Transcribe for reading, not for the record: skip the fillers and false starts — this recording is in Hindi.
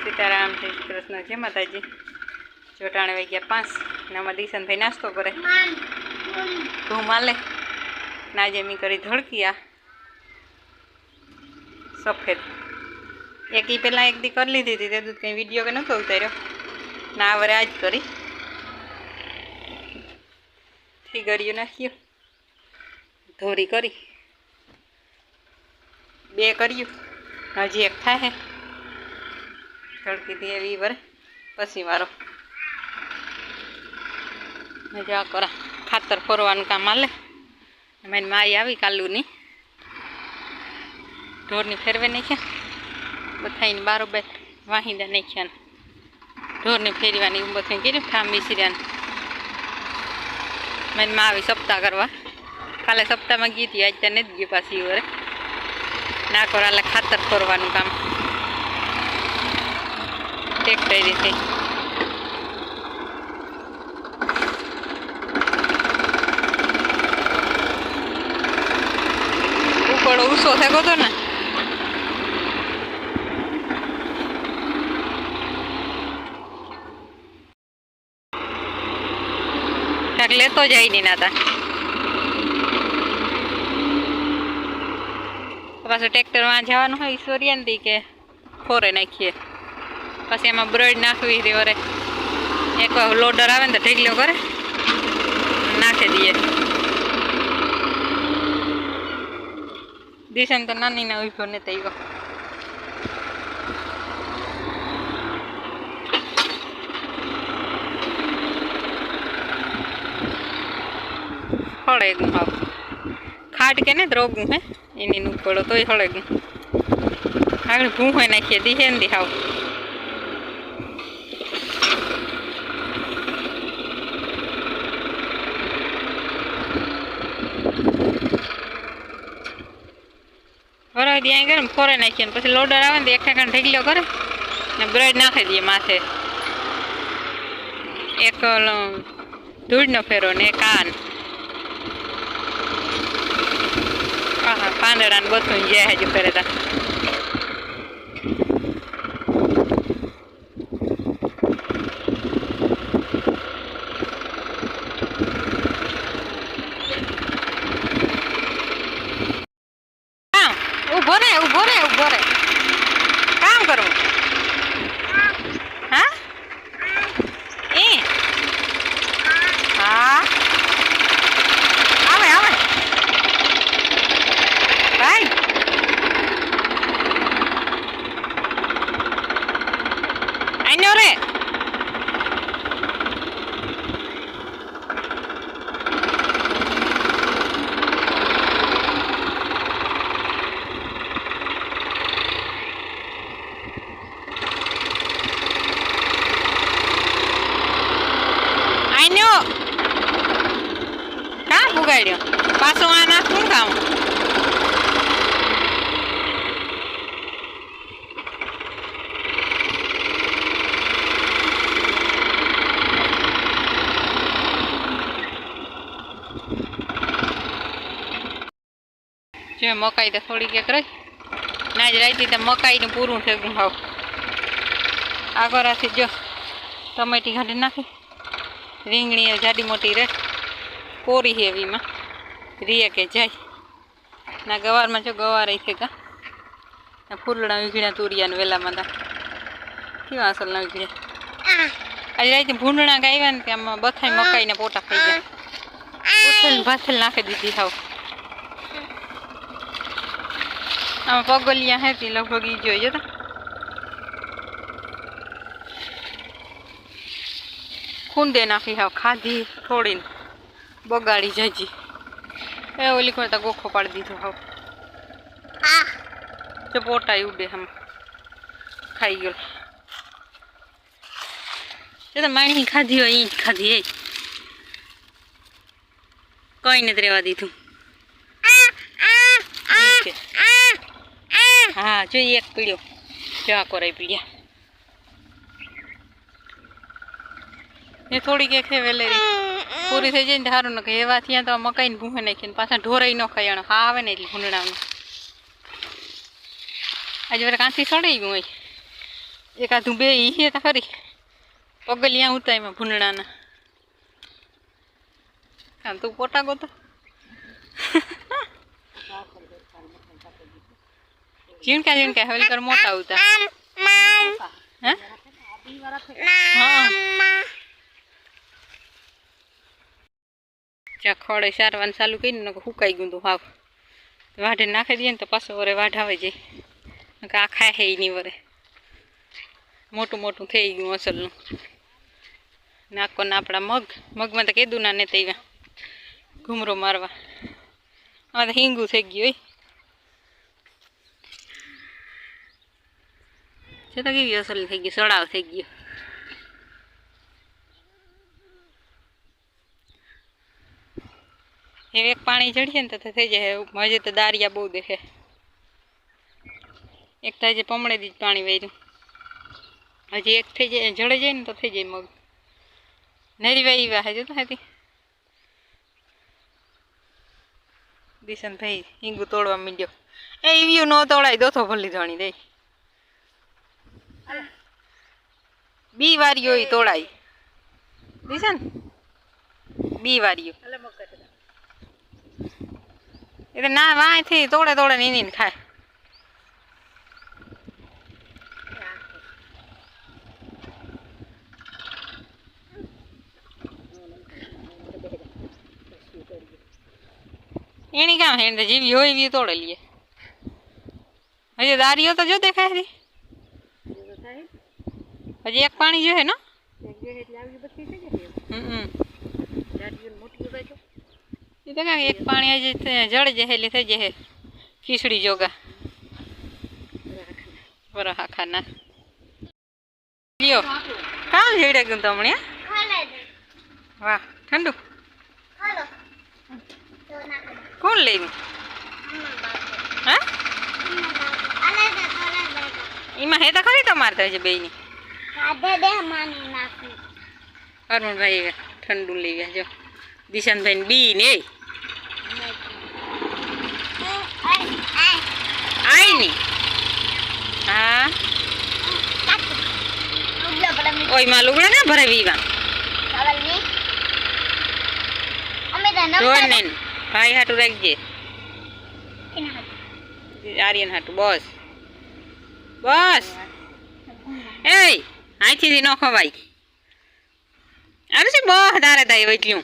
सीताराम जय श्री कृष्ण जय माताजी। चोटाणे वही गया 5 ने दिशन भाई नास्तो करे तू माले ना जेमी करी धड़किया सफेद एक ही पहला एक दी कर ली थी तो कहीं वीडियो के नतो उतार्यो ना वरे आज करी थी गरियो नाख्यो धोरी करी बे कर्यु हजी एक थाय है धड़की थी एवी वर पसी वारो मजा करा खातर फोरवानुं काम आले मैंने माई आई कालूनी ढोरनी फेरवे नाख्या बधाईने बारोबार वाहींदा नाख्या ढोरने फेरवानी बधाई कीधुं ठाम बेसी रह्या मैंने माँ आई सप्ताह करवा काले सप्ताह में गई थी आज तो नहीं गई पासी वरे ना करा खातर फोरवानुं काम ट्रेक्टर रीते उकड़ो ऊसो थको तो ना लेतो जाए नहीं ना पास ट्रेक्टर में जवान हो ईश्वरिया थी के फोरे नाखीए पीछे एम ब्रेड नाखवी थी वरे एक लोडर आवे तो ढेगलो करे नाखी दिए दिशन तो नानी ना उभो ने तई गो हड़े गु हाव खाट के ने द्रोगू है इनी नु पड़ो तो हड़े गु आगे भू है नाखी दिहे ने हाव बराबर दिया करे फोरे नाखी पीछे लोडर आवे तो एक ठेकाण ढेगलो करे ने ब्रेड नाखी दिए माथे एक धूड़ नो फेरो ने कान पांदड़ा ने बधुं जे हजू करे था उभो रे काम करूँ हाँ हाँ आवे आवे भाई आइनो रे पुगाड्यो पाछो आना शुं काम जो मकाई तो थोड़ी एक रही नाज रही तो मकाई ने पूरू थे हाव आगोरा थी जो टमेटी घाटी नाखी રીંગણી જાડી મોટી રે કોરી હેવી में રીએ के जाए ना गवार में जो गवार आई थे का फूलड़ा वीघड़ा तुरिया ने वेला में क्यों असल ना वीघड़े आज रात भूंडणा गायवा ने आम बथाई मकाई ने पोटा खाई गया उछल भाथल नाखी दीधी हाव आम पगलिया है ती लगभग ई जोईए तो खूंदे नाखी हाव खाधी थोड़ी बगाड़ी जजी ए ओली करता गोखो पाड़ दीधो हाव जो पोटा उड़े हम खाई गयो ये तो माणी खाधी हो ई खाधी है कई ने रेवा दीधु हाँ जो एक पीड़ो जो कराई पीड़िया ये थोड़ी के थे वेले पूरी थी जाए हारू न एवा थी तो मकाई ने भूहे नाखी पाछा ढोराई न खाई हाँ आवे ने भूंडणा आज वे कांसी सड़ाई गई એકાદું બે ઈ તો ખરી પગલિયા ઉતા એમાં ભૂંડણાના. હા તું પોટા ગોતો ઝીણકા ઝીણકા હવે કર મોટા ઉતા. હા જ્યાં ખડે સારવાનું ચાલુ કરીને સુકાઈ ગયું તું હાવ. વાઢે નાખી દઈએ ને તો પાછો વરે વાઢાવે જાય આ ખાય હે નહીં વરે. મોટું મોટું થઈ ગયું અસલનું. નાખો ને આપણા મગમાં તો કીધું ના ને તે ઘૂમરો મારવા. આમાં તો હિંગું થઈ ગયું છે તો કેવી અસલ થઈ ગઈ સડાવ થઈ ગયો. એક પાણી ચડીએ ને તો થઈ જાય. હજી તો દારિયા બહુ દેખે. એક તો હજી પમળેથી જ પાણી વેર્યું. હજી એક થઈ જાય જળે જાય ને તો થઈ જાય મગ. નરી વાઈ વાહે જોતા હતી દિશન ભાઈ હિંગુ તોડવા માંડ્યો. એ ઈવ્યું ન તોડાય દોથો ભલી ધણી દે. બી વારીઓ તોડાય દિશન બી વારીઓ એ તો ના વાંયથી તોડે તોડે ને એને ખાય. એની કામ હે જેવી હોય એવી તોડે લઈએ. હજી દારીઓ તો જો દેખાય છે. હજી એક પાણી જો હે ને એ તો કાંઈ એક પાણી હજી જળ જાય એટલે થઈ જાય ખીચડી જોગા બરાબર ખાના લ્યો કામ જેડે ગયું તમને. વાહ ઠંડુ કોણ લઈને હા એમાં હે તો ખરી તમારે તો હજી બેની અરુણભાઈ ઠંડુ લઈ ગયા જો દિશાનભાઈ બી ને આઈ ની હા ઓય માં લુગડા ના ભરે વીવા જોન ને ભાઈ હાટું રાખજે આર્યન હાટું બસ બસ એ અહીંથી ન ખવાય અરે છે બસ તારે થાય એટલું